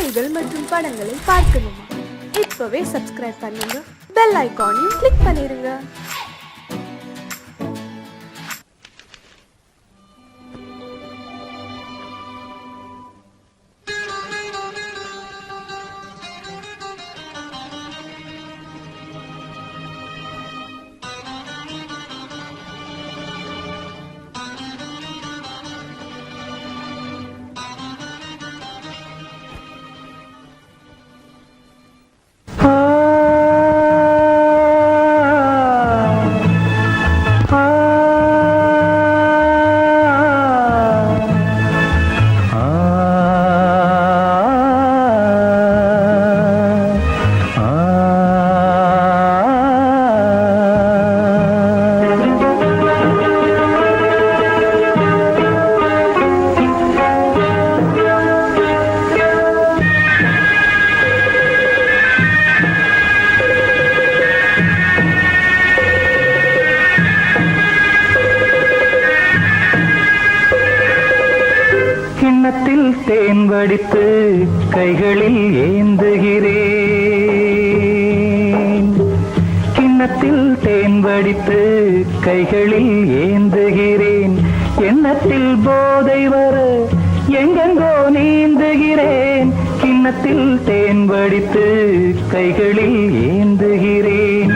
செய்திகள் மற்றும் படங்களை பார்க்கணுமா? இப்பவே சப்ஸ்கிரைப் பண்ணுங்க, பெல் ஐகானையும் கிளிக் பண்ணிருங்க. தேன் வடித்து கைகளில் ஏந்துகிறேன், கிண்ணத்தில் தேன் வடித்து கைகளில் ஏந்துகிறேன். எண்ணத்தில் போதை வர எங்கெங்கோ நீந்துகிறேன், கிண்ணத்தில் தேன் வடித்து கைகளில் ஏந்துகிறேன்.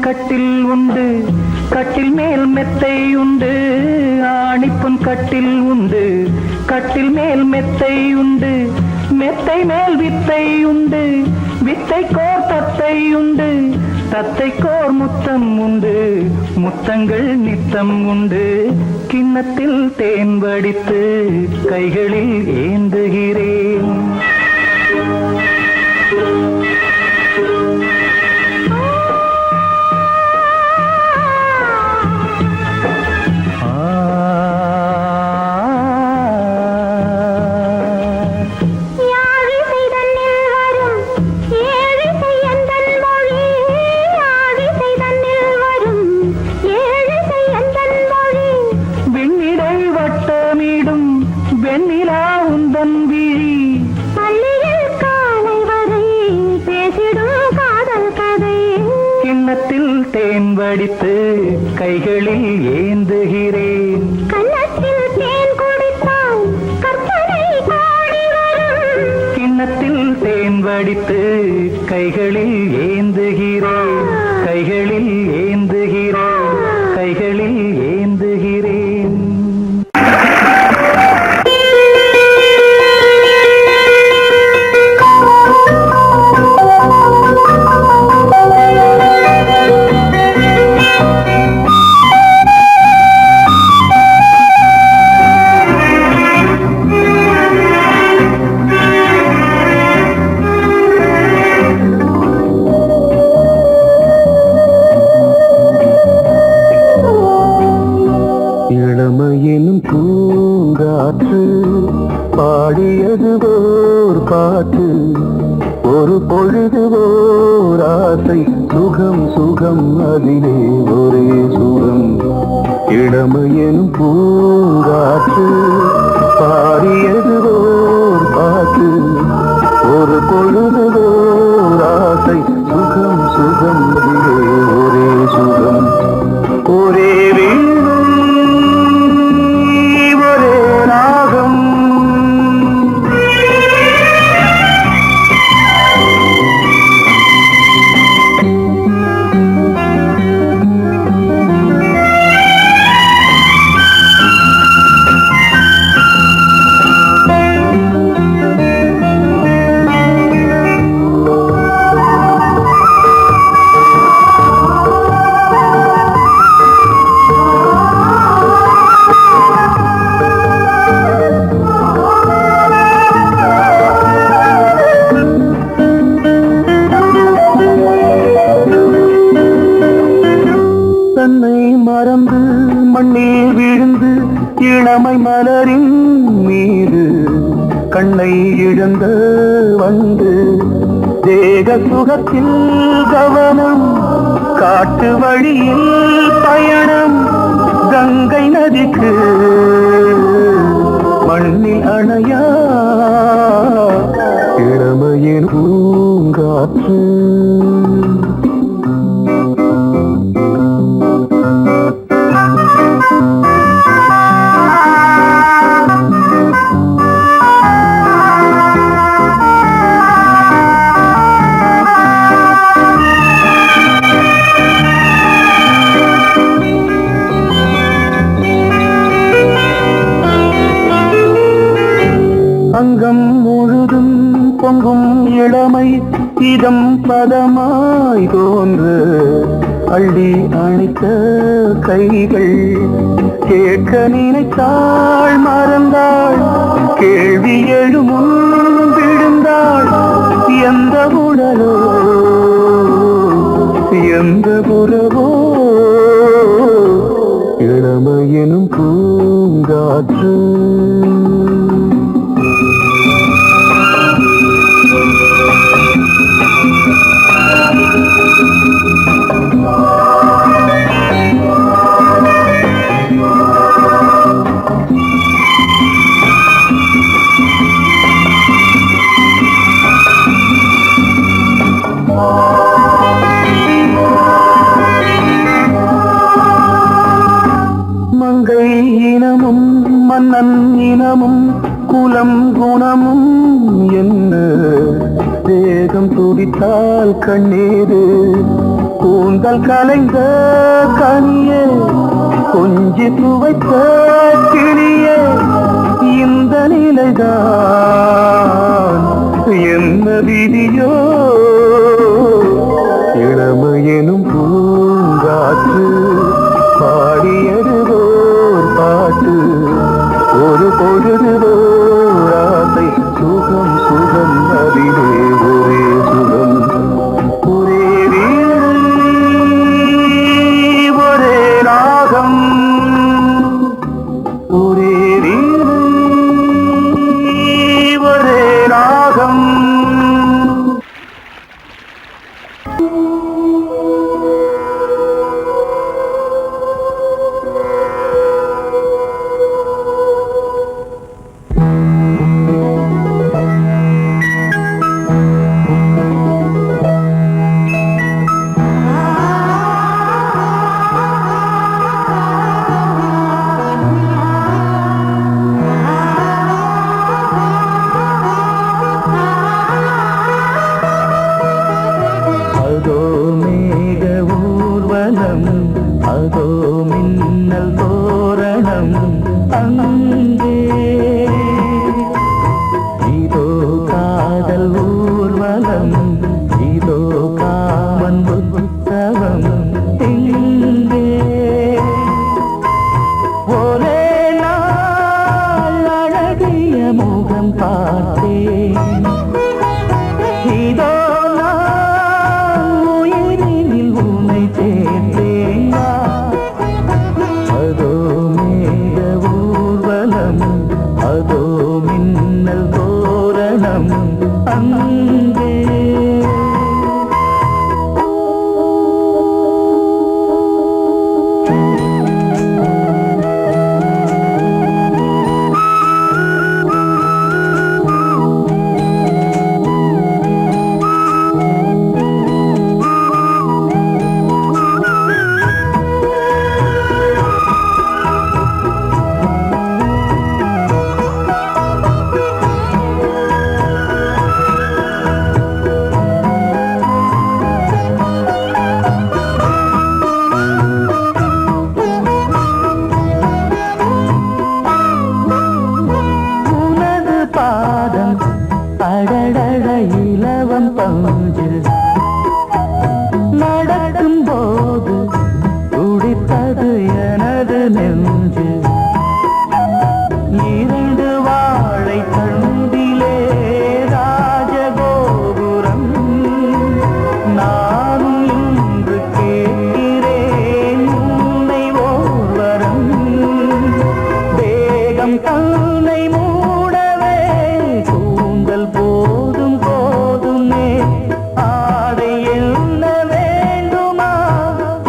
கட்டில் உண்டு, கட்டில் மேல் மெத்தை உண்டு, ஆணிப்பொன் கட்டில் உண்டு, கட்டில் மேல் மெத்தை உண்டு, மெத்தை மேல் வித்தை உண்டு, வித்தை கோர் தத்தை உண்டு, தத்தை கோர் முத்தம் உண்டு, முத்தங்கள் நித்தம் உண்டு. கிண்ணத்தில் தேன் வடித்து கைகளில் ஏந்துகிறேன். வெண்ணிலா உந்தன் விழி பள்ளியில் காலை வரை பேசிடும் காதல் கதை. கிண்ணத்தில் தேன் வடித்து கைகளில் ஏந்துகிறேன். கண்ணத்தில் தேன் குடித்தால் கற்பனை கோடி வரும். கிண்ணத்தில் தேன் வடித்து கைகளில் ஏந்துகிறேன், கைகளில் ஏந்துகிறேன், கைகளில் ஏந்துகிறேன். இளமையினும் பூங்காற்று பாடியது ஓர் பாட்டு, ஒரு பொழுது ஓர் ஆசை சுகம் சுகம் அதிலே ஒரே சுகம் இளமையெனும் பூங்காற்று பாடியது ஓர் பாட்டு ஒரு பொழுதுதோர் ஆசை சுகம் சுகம் அதிலே ஒரே சுகம் ஒரே வீணை ஒரே ராகம் தன்னை மறந்து மண்ணில் விழுந்து இளமை மலரின் மீது கண்ணை இழந்த வந்து தேக சுகத்தில் கவனம் காட்டு வழியில் பயணம் கங்கை நதிக்கு மண்ணில் அணையா இளமையின் பூங்காற்று அங்கம் முழுதும் பொங்கும் இளமை இதம் பதமாய் தோன்று அள்ளி அணைத்த கைகள் கேட்க நினைத்தாள் மறந்தாள் கேள்வி எழுமுன் விழுந்தாள் எந்த உடலோ எந்த புறவோ இளமையெனும் பூங்காற்று மங்கை இனமும் மன்னன் இனமும் குலம் குணமும் என்ன தேகம் துடித்தால் கண்ணீரு கூந்தல் கலைந்த கனியே கொஞ்சி துவைத்த கிளியே இந்த நிலைதான் என்ன விதியோ இளமையெனும் பூங்காற்று பாடியதுவோர் பாட்டு ஒரு பொழுதுவோர் ஆசை சுகம் சுகம் அதிலே ஒரே சுகம் ஒரே வீணை ஒரே ராகம் ஒரே வீணை ஒரே ராகம் அதோ நானும் இன்று கேட்கிறேன் உன்னை ஓர்வரம் தேகம் தன்னை மூடவே கூந்தல் போதும் போதுமே ஆடை என்ன வேண்டுமா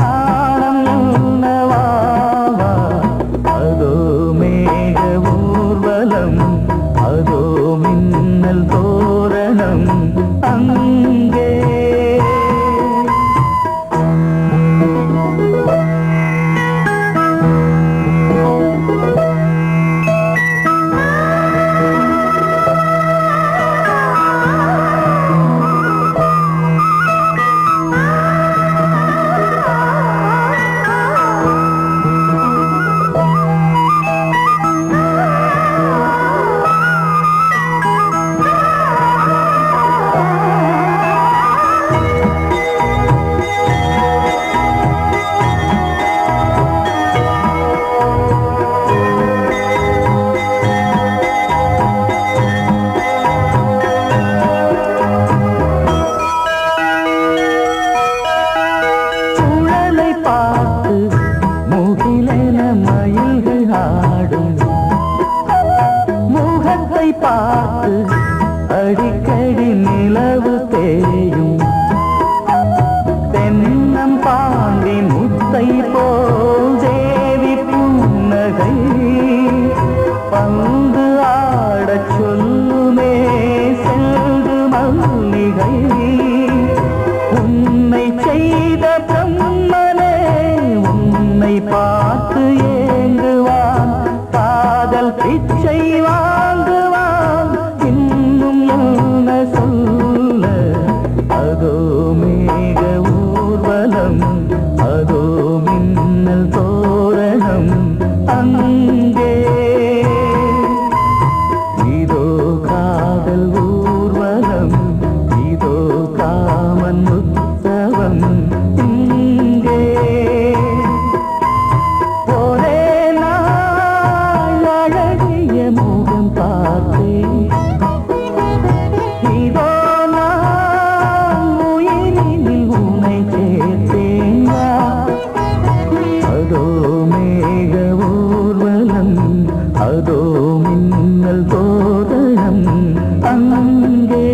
ஆனம் என்னவாவா அதோ மேக ஊர்வலம் அதோ மின்னல் தோரணம் அங்கே பார்த்து அடிக்கடி நிலவு தேயும் தென்னம் பாண்டி முத்தை போல் தேவி புன்னகை பந்து ஆடச் சொல்லுமே செல்து மல்லிகை உன்னை செய்த பிரம்மனே உன்னை பார்த்து ஏங்குவான் காதல் பிச்சை வாங்குவான் இன்னும் என்ன சொல்ல அதோ மேக ஊர்வலம் அதோ மின்னல் தோரணம் அங்கே இதோ காதல் ஊர்வலம் இதோ காமன் உற்சவம் இங்கே ஒரே நாள் அழகிய முகம் பார்த்தேன் இதோ நான் உயிரினில் உன்னை சேர்த்தேன் அதோ மேக ஊர்வலம் அதோ மின்னல் தோரணம் அங்கே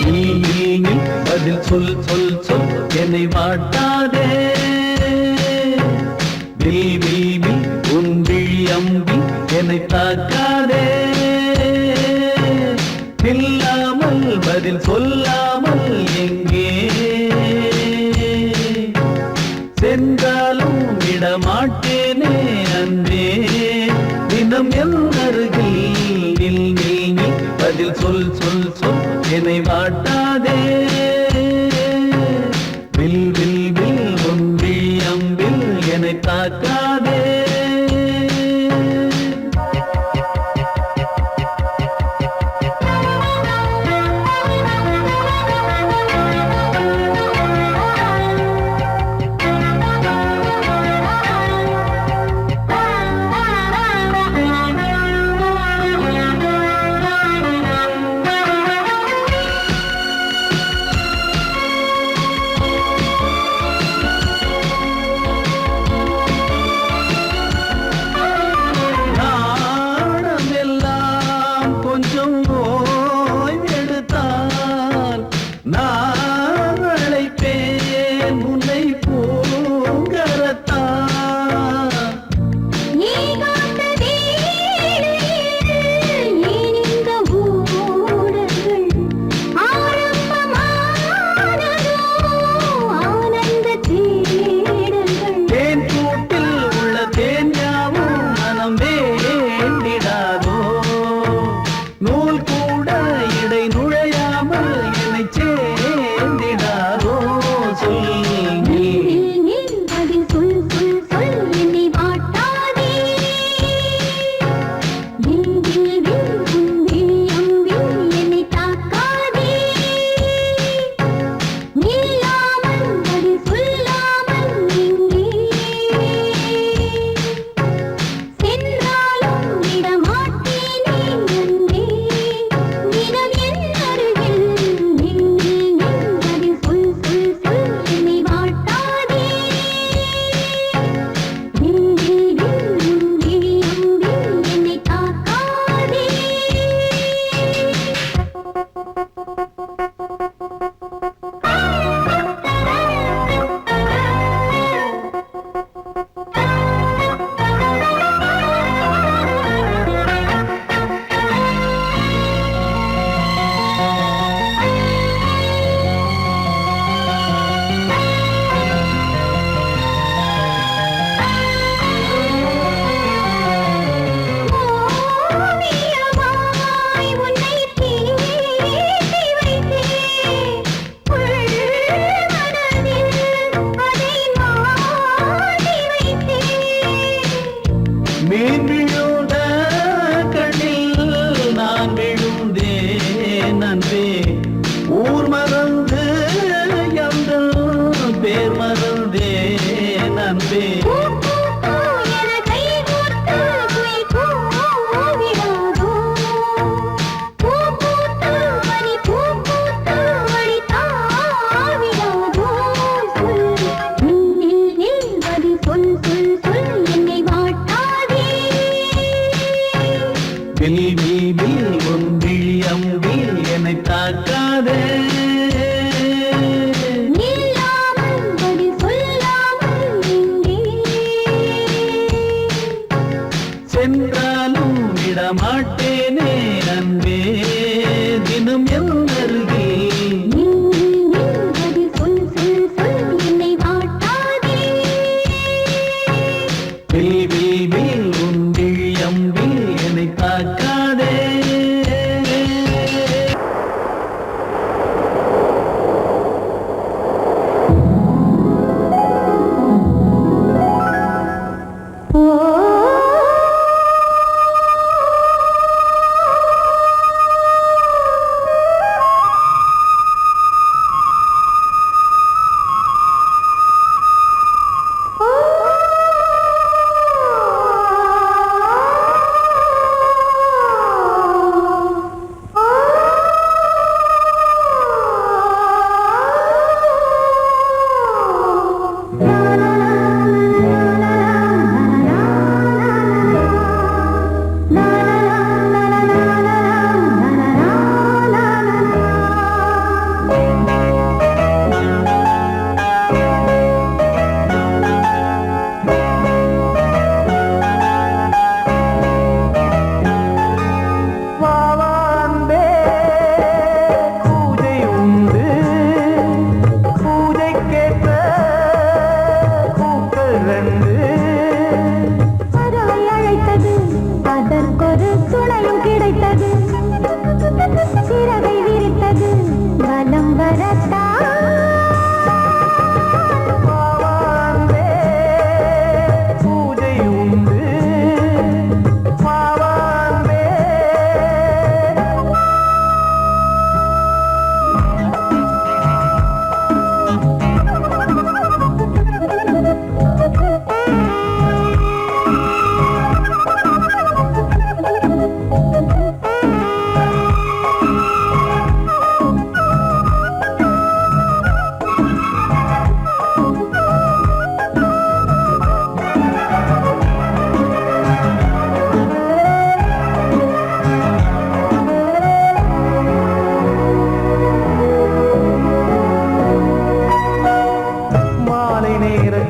நீ பதில் சொல் சொல் சொல் என்னை வாட்டாதே வில் வில் வில் உன் விழி அம்பி என்னை தாக்காதே இல்லாமல் பதில் சொல்லாமல் எங்கே சென்றாலும் விடமாட்டேனே அன்றே தினம் என் அருகில் நில் நில் நில் பதில் சொல் சொல் சொல் என்னை வாட்டாதே வில் வில் வில் உன் விழி அம்பில் என்னை தாக்காதே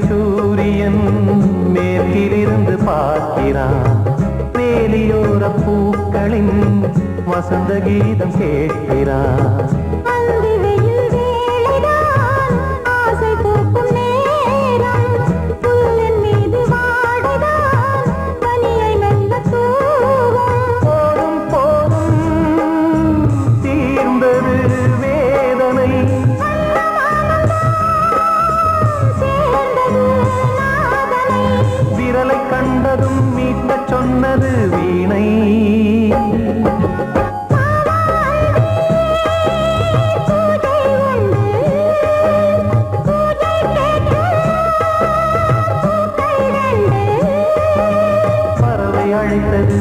சூரியன் மேற்கிலிருந்து பார்க்கிறான் வேலியோர பூக்களின் வசந்த கீதம் கேட்கிறான் கண்டதும் மீட்ட சொன்னது வீணை பறவை அழைத்தது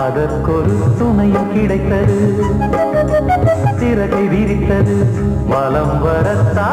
அதற்கொரு துணையும் கிடைத்தது சிறகை விரித்தது வலம் வரத்தா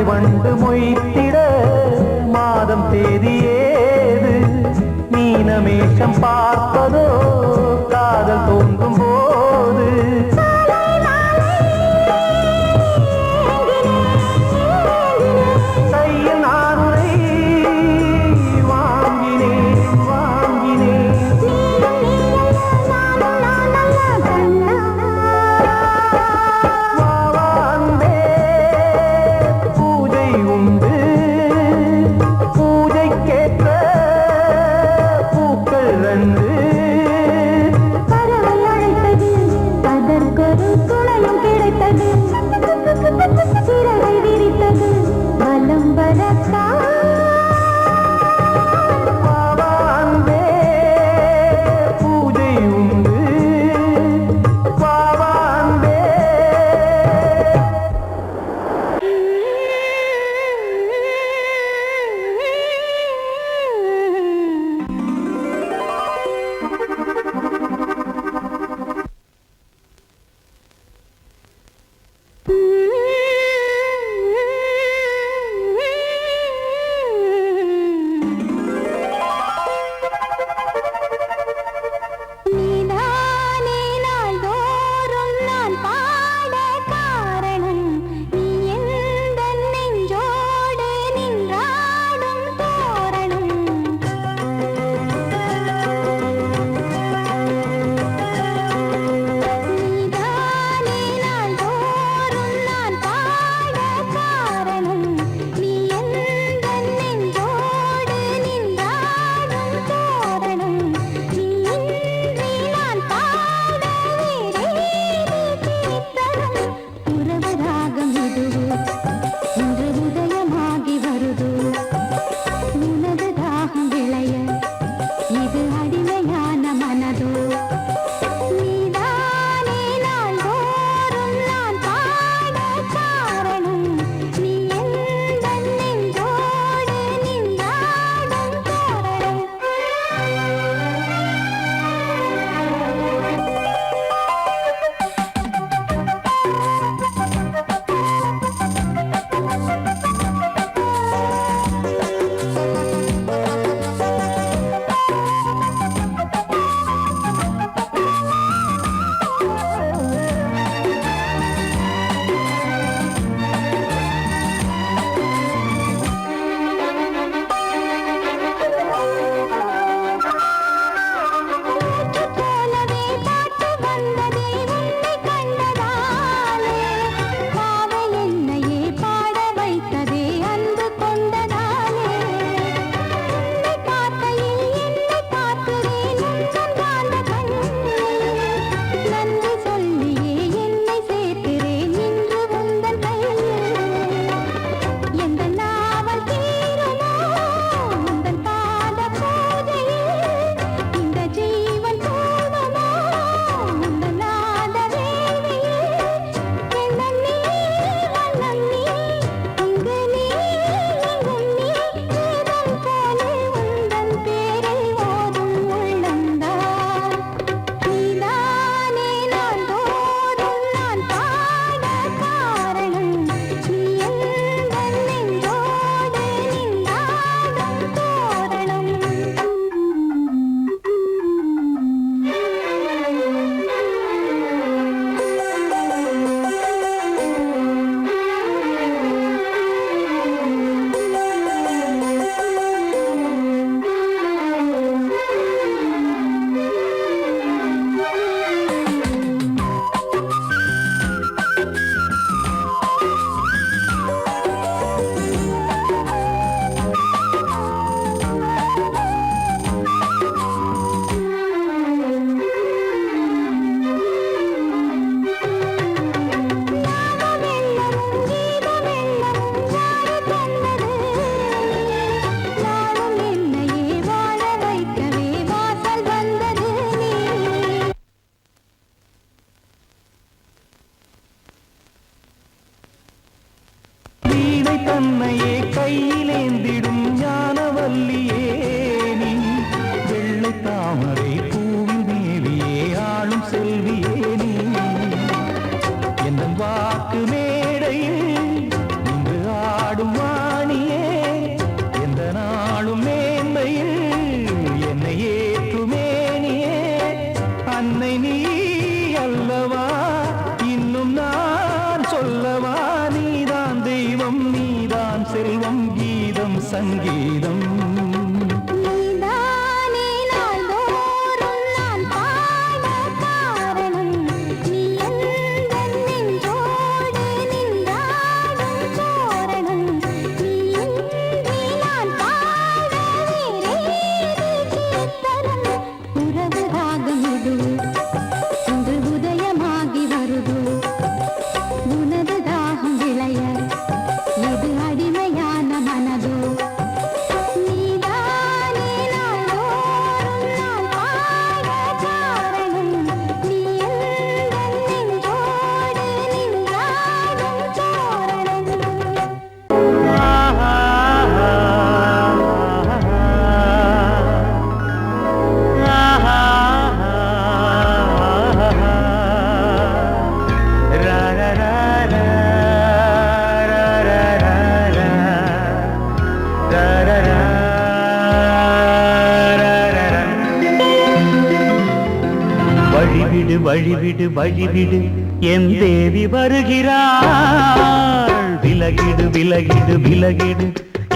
வண்டு மொய்த்திட மாதம் தேதியேது மீனமேஷம் பார்ப்பதோ காதல் தோன்றும் போது கையில் நானுரை வாங்கினேன் வாங்கினேன் உண்டு பூஜைக்கேற்ற பூக்கள் ரெண்டு பறவை அழைத்தது அன்னை நீ அல்லவா, இன்னும் நான் சொல்லவா, நீதான் தெய்வம் நீதான் செல்வம், கீதம் சங்கீதம். வழிவிடு வழிவிடு வழிவிடு என் தேவி வருகிறாள், விலகிடு விலகிடு விலகிடு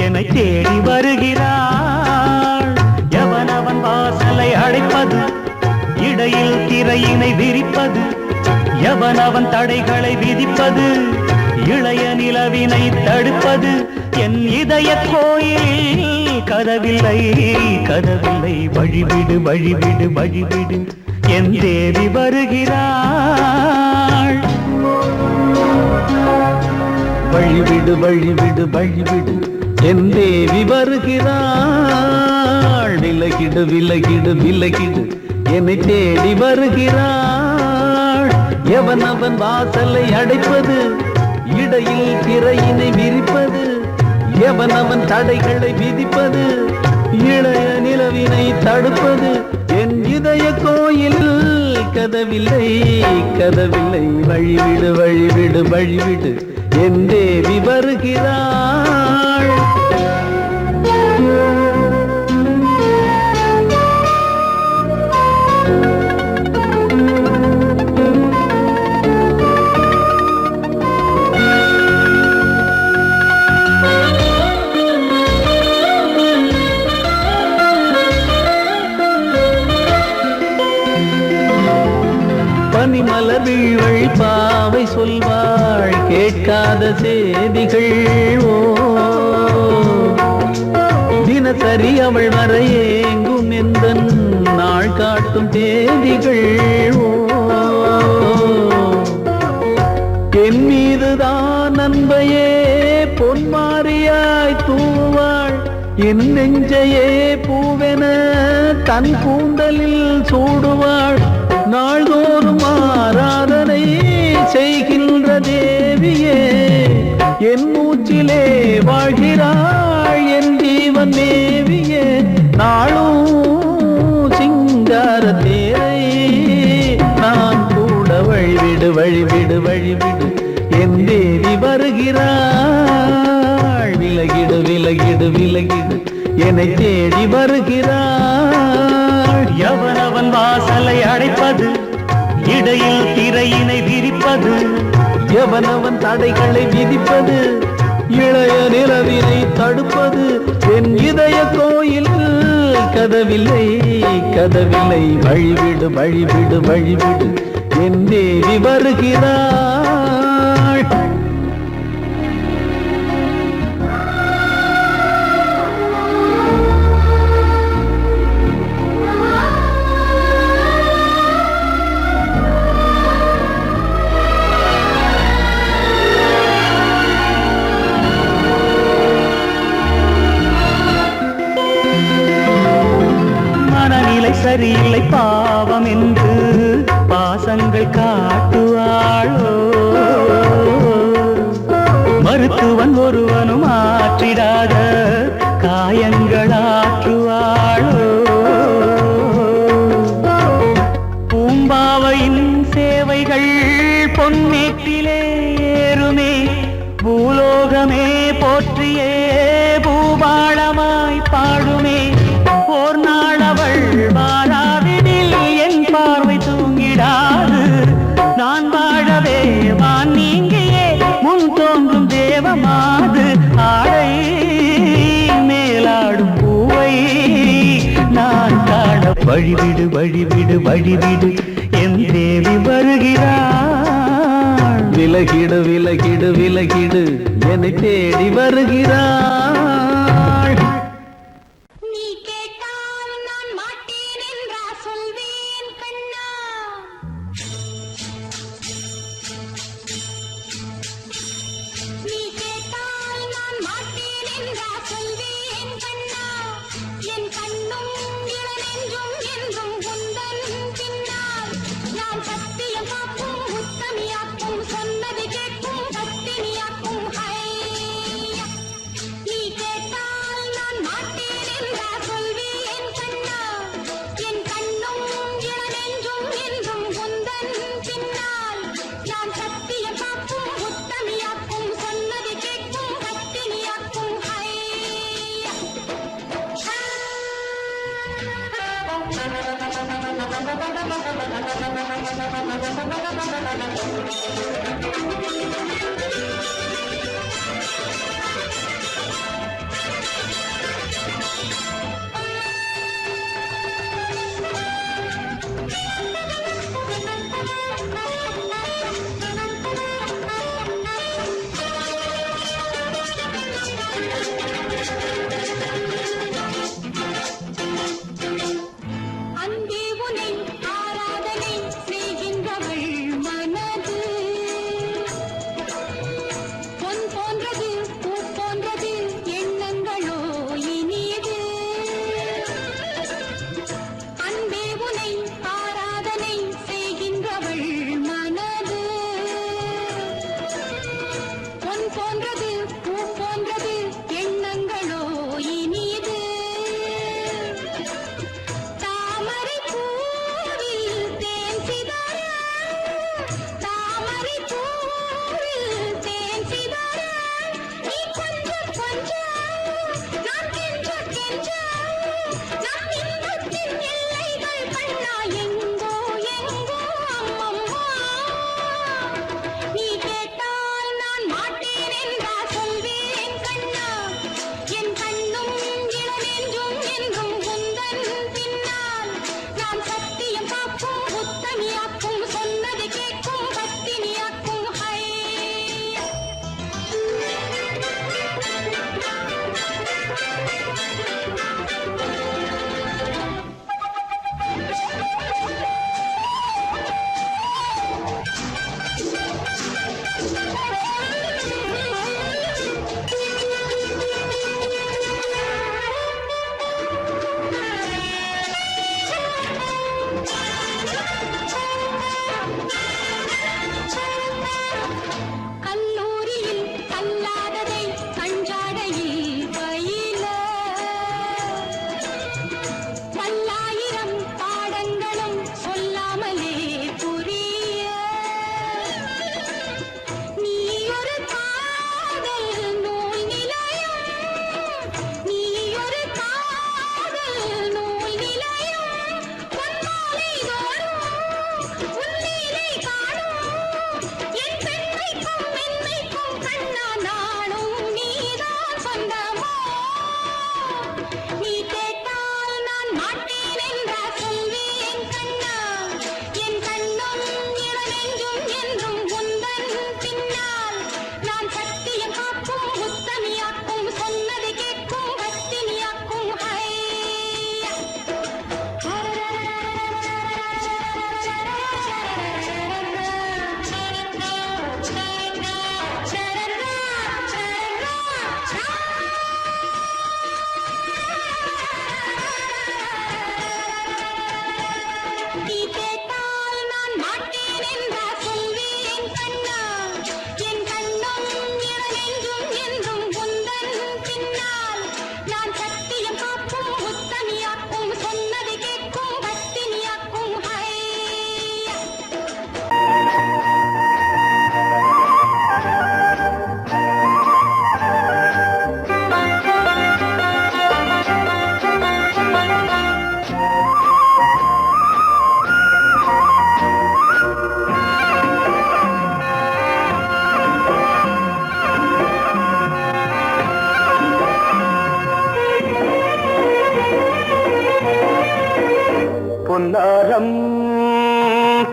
என்னை தேடி வருகிறாள். எவனவன் வாசலை அடைப்பது, இடையில் திரையினை விரிப்பது, எவனவன் தடைகளை விதிப்பது, இளைய நிலவினை தடுப்பது, என் இதய கோயில் கதவில்லை கதவில்லை. வழிவிடு வழிவிடு வழிவிடு என் தேவி வருகிறாள். வழிவிடு வழிவிடு வழிவிடு என் தேவி வருகிறாள், விலகிடு விலகிடு விலகிடு என்னை தேடி வருகிறாள். எவனவன் வாசலை அடைப்பது, இடையில் திரையினை விரிப்பது, எவனவன் தடைகளை விதிப்பது, இளைய நிலவினை தடுப்பது, என் இதய கோயில் கதவில்லை கதவில்லை. வழிவிடு வழிவிடு வழிவிடு என் தேவி வருகிறாள். பனிமலர் வீழ்வழி பாவை சொல்வாள், கேட்காத செய்திகள் ஓ, தினசரி அவள் வர ஏங்கும் எந்த நாள் காட்டும் தேதிகள் ஓ. என் மீதுதான் அன்பையே பொன்மாரியாய் தூவாள், என் நெஞ்சையே பூவென தன் கூந்தலில் சூடுவாள். நாள்தோறும் ஆராதனை செய்கின்ற தேவியே, என் மூச்சிலே வாழ்கிறாள் என் ஜீவன் தேவியே. நாளும் சிங்கார தேரை நான் கூட வழிவிடு வழிவிடு வழிவிடு என் தேவி வருகிறாள். விலகிடு விலகிடு விலகிடு என்னை தேடி வருகிறாள். எவனவன் வாசலை அடைப்பது, இடையில் திரையினை விரிப்பது, எவனவன் தடைகளை விதிப்பது, இளைய நிலவினை தடுப்பது, என் இதய கோயில் கதவில்லை கதவில்லை. வழிவிடு வழிவிடு வழிவிடு என் தேவி வருகிறாள். சரியில்லை பாவம் என்று பாசங்கள் காட்டுவாளோ, மருத்துவன் ஒருவனும் ஆற்றிடாத காயங்களாற்றுவாளோ. பூம்பாவையின் சேவைகள் பொன்னேற்றிலே ஏறுமே, பூலோகமே போற்றியே பூபாளமாய் பாடுமே. ஓர் நாள் அவள் வாராவிடில் என் பார்வை தூ வழிவிடு வழிவிடு வழிவிடு என் தேவி வருகிறாள். விலகிடு விலகிடு விலகிடு என்னை தேடி வருகிறாள். நீ கேட்டால் நான் மாட்டேன் என்றா சொல்வேன் கண்ணா. நீ கேட்டால் நான் மாட்டேன் என்றா சொல்வேன் கண்ணா. என் கண்ணும் இளநெஞ்சும் என்றும் உந்தன் பின்னால். நான் சத்தியம் காக்கும் உத்தமியாக்கும் சொன்னது கேட்கும் பத்தினியாக்கும் ஹையா. நீ கேட்டால் நான் மாட்டேன் என்றா சொல்வேன் கண்ணா. என் கண்ணும் இளநெஞ்சும் என்றும் உந்தன் பின்னால். நான் சத்தியம் காக்கும் உத்தமியாக்கும் சொன்னது கேட்கும் பத்தினியாக்கும் ஹையா. அன்பே உனை ஆராதனை செய்கின்றவள் மனது.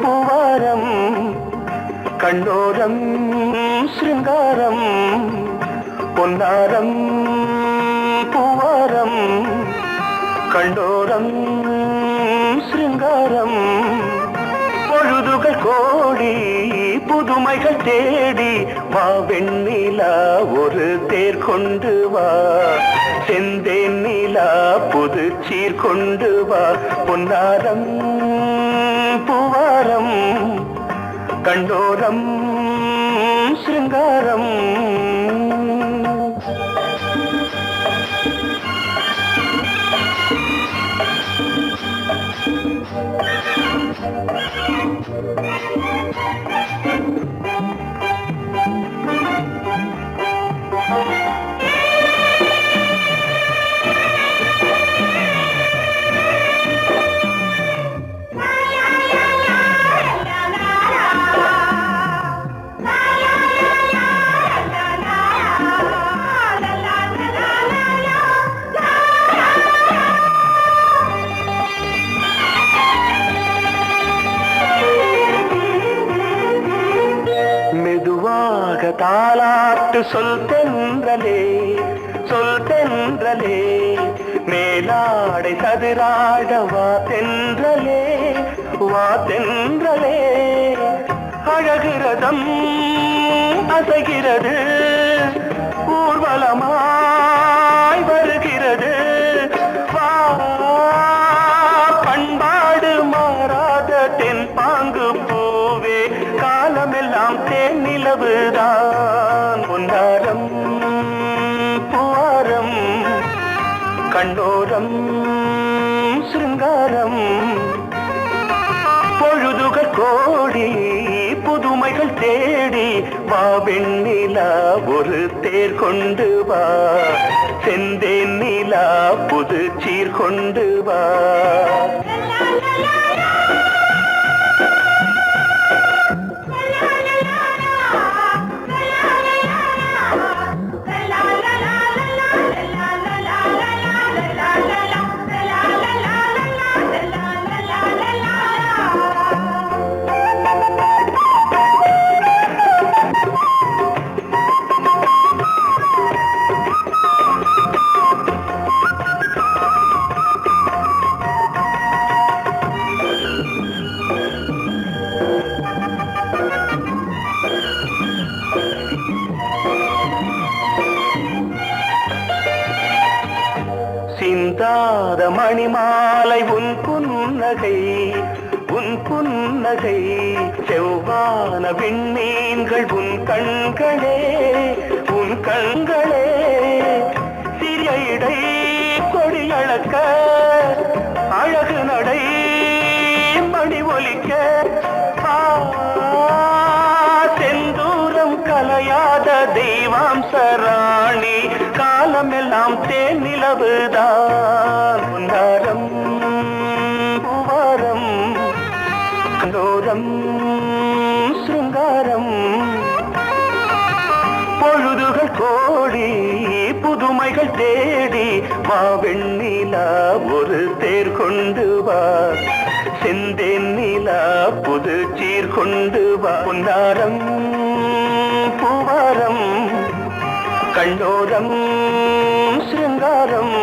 பூவாரம் கண்ணோரம் சிருங்காரம் பொன்னாரம் பூவாரம் கண்டோரம் சிருங்காரம் பொழுதுகள் கோடி புதுமைகள் தேடி வா வெண்ணிலா ஒரு தேர் கொண்டு வா செந்தேன் நிலா புது சீர் கொண்டு வா பொன்னாரம் பூவாரம் கண்டோரம் சிருங்காரம் தாலாட்டு சொல் தென்றலே சொல் தென்றலே மேலாடை சதுராட வா தென்றலே வா தென்றலே அழகிறதம் அசைகிறது ஊர்வலமாய் வருகிறது வா பண்பாடு மாறாத தென் பாங்கு பூவே காலமெல்லாம் தேன் நிலவுதான் பொன்னாரம் பூவாரம் கண்ணோரம் சிருங்காரம் பொழுதுகள் கோடி புதுமைகள் தேடி வா வெண்ணிலா ஒரு தேர் கொண்டு வா செந்தேன் நிலா புது சீர் கொண்டு வா சிந்தாத மணிமாலை உன் புன்னகை உன் புன்னகை செவ்வான விண்மீன்கள் உன் கண்களே உன் கண்களே சிறிய இடை கொடியளக்க அழகு நடை மணி ஒலிக்க செந்தூரம் கலையாத தெய்வாம்சராணி காலமெல்லாம் தேன் நிலவுதான் பொன்னாரம் பூவாரம் கண்டோரம் சிருங்காரம் பொழுதுகள் கோடி புதுமைகள் தேடி வா வெண்ணிலா ஒரு தேர் கொண்டு வா செந்தேன் நிலா புது சீர் கொண்டு வா பொன்னாரம் பூவாரம் கண்டோரம் சிருங்காரம்